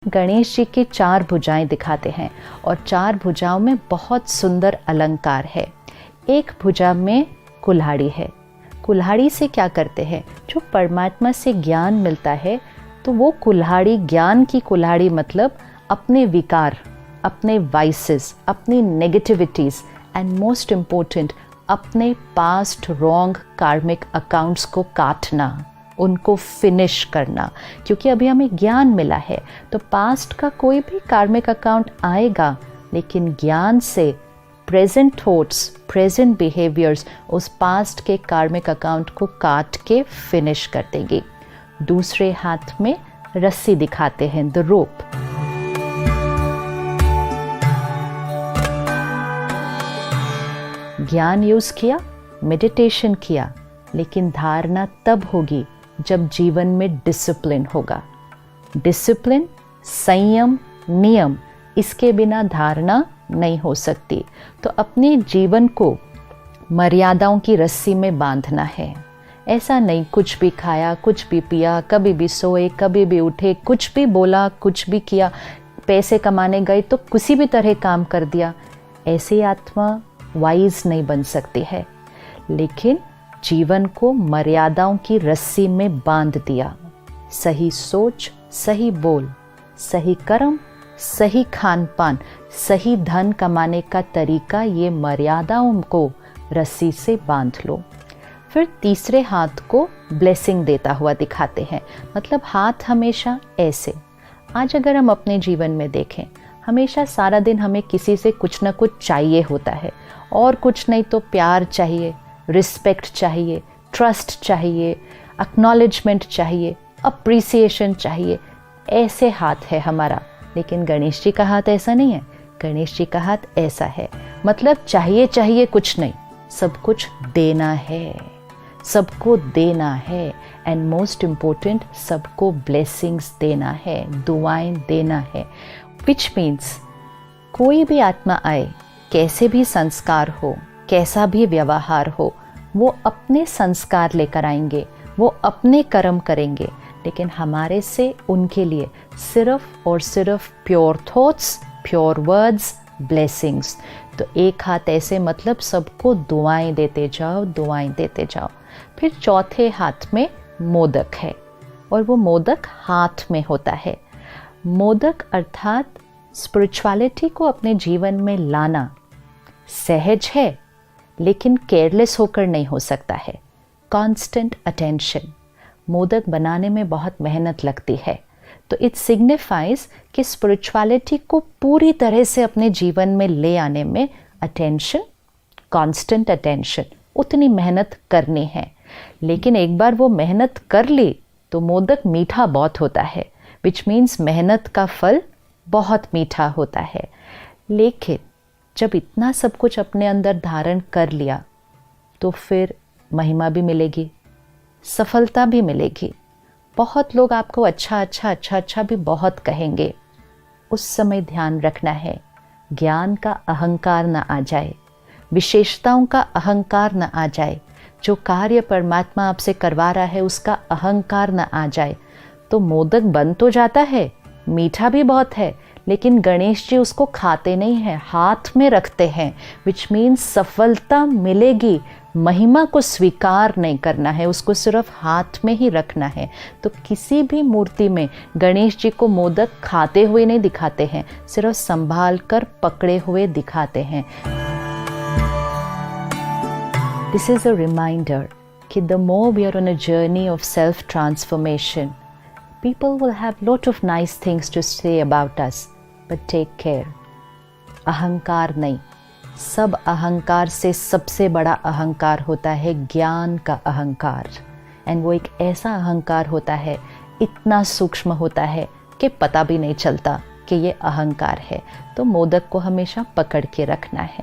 गणेश जी की 4 भुजाएं दिखाते हैं और 4 भुजाओं में बहुत सुंदर अलंकार है। एक भुजा में कुल्हाड़ी है। कुल्हाड़ी से क्या करते हैं? जो परमात्मा से ज्ञान मिलता है, तो वो कुल्हाड़ी, ज्ञान की कुल्हाड़ी मतलब अपने विकार, अपने वाइसेस, अपनी नेगेटिविटीज़ एंड मोस्ट इम्पोर्टेंट अपने पास्ट रॉन्ग कार्मिक अकाउंट्स को काटना, उनको फिनिश करना। क्योंकि अभी हमें ज्ञान मिला है, तो पास्ट का कोई भी कार्मिक अकाउंट आएगा, लेकिन ज्ञान से प्रेजेंट थॉट्स, प्रेजेंट बिहेवियर्स उस पास्ट के कार्मिक अकाउंट को काट के फिनिश कर देंगे। दूसरे हाथ में रस्सी दिखाते हैं, द रोप। ज्ञान यूज किया, मेडिटेशन किया, लेकिन धारणा तब होगी जब जीवन में डिसिप्लिन होगा। डिसिप्लिन, संयम, नियम, इसके बिना धारणा नहीं हो सकती। तो अपने जीवन को मर्यादाओं की रस्सी में बांधना है। ऐसा नहीं कुछ भी खाया, कुछ भी पिया, कभी भी सोए, कभी भी उठे, कुछ भी बोला, कुछ भी किया, पैसे कमाने गए तो किसी भी तरह काम कर दिया। ऐसी आत्मा वाइज नहीं बन सकती है। लेकिन जीवन को मर्यादाओं की रस्सी में बांध दिया। सही सोच, सही बोल, सही कर्म, सही खान पान, सही धन कमाने का तरीका, ये मर्यादाओं को रस्सी से बांध लो। फिर तीसरे हाथ को ब्लेसिंग देता हुआ दिखाते हैं, मतलब हाथ हमेशा ऐसे। आज अगर हम अपने जीवन में देखें, हमेशा सारा दिन हमें किसी से कुछ ना कुछ चाहिए होता है, और कुछ नहीं तो प्यार चाहिए, रिस्पेक्ट चाहिए, ट्रस्ट चाहिए, एक्नॉलेजमेंट चाहिए, अप्रिसिएशन चाहिए। ऐसे हाथ है हमारा। लेकिन गणेश जी का हाथ ऐसा नहीं है। गणेश जी का हाथ ऐसा है, मतलब चाहिए चाहिए कुछ नहीं, सब कुछ देना है, सबको देना है, एंड मोस्ट इम्पोर्टेंट सबको ब्लेसिंग्स देना है, दुआएं देना है। विच मीन्स कोई भी आत्मा आए, कैसे भी संस्कार हो, कैसा भी व्यवहार हो, वो अपने संस्कार लेकर आएंगे, वो अपने कर्म करेंगे, लेकिन हमारे से उनके लिए सिर्फ और सिर्फ pure thoughts, pure words, blessings. तो एक हाथ ऐसे, मतलब सबको दुआएं देते जाओ, दुआएं देते जाओ। फिर चौथे हाथ में मोदक है, और वो मोदक हाथ में होता है। मोदक अर्थात स्पिरिचुअलिटी को अपने जीवन में लाना सहज है, लेकिन केयरलेस होकर नहीं हो सकता है। Constant attention. मोदक बनाने में बहुत मेहनत लगती है, तो इट सिग्निफाइज कि स्पिरिचुअलिटी को पूरी तरह से अपने जीवन में ले आने में अटेंशन, कांस्टेंट अटेंशन, उतनी मेहनत करनी है। लेकिन एक बार वो मेहनत कर ली तो मोदक मीठा बहुत होता है, विच मीन्स मेहनत का फल बहुत मीठा होता है। लेकिन जब इतना सब कुछ अपने अंदर धारण कर लिया, तो फिर महिमा भी मिलेगी, सफलता भी मिलेगी। बहुत लोग आपको अच्छा अच्छा अच्छा अच्छा भी बहुत कहेंगे। उस समय ध्यान रखना है, ज्ञान का अहंकार न आ जाए, विशेषताओं का अहंकार न आ जाए, जो कार्य परमात्मा आपसे करवा रहा है उसका अहंकार न आ जाए। तो मोदक बन तो जाता है, मीठा भी बहुत है, लेकिन गणेश जी उसको खाते नहीं हैं, हाथ में रखते हैं, विच मीन्स सफलता मिलेगी। महिमा को स्वीकार नहीं करना है, उसको सिर्फ हाथ में ही रखना है। तो किसी भी मूर्ति में गणेश जी को मोदक खाते हुए नहीं दिखाते हैं, सिर्फ संभाल कर पकड़े हुए दिखाते हैं। This is a reminder कि the more we are on a journey of self-transformation, people will have lot of nice things to say about us, but take care. अहंकार नहीं, सब अहंकार से सबसे बड़ा अहंकार होता है ज्ञान का अहंकार। एंड वो एक ऐसा अहंकार होता है, इतना सूक्ष्म होता है कि पता भी नहीं चलता कि ये अहंकार है। तो मोदक को हमेशा पकड़ के रखना है।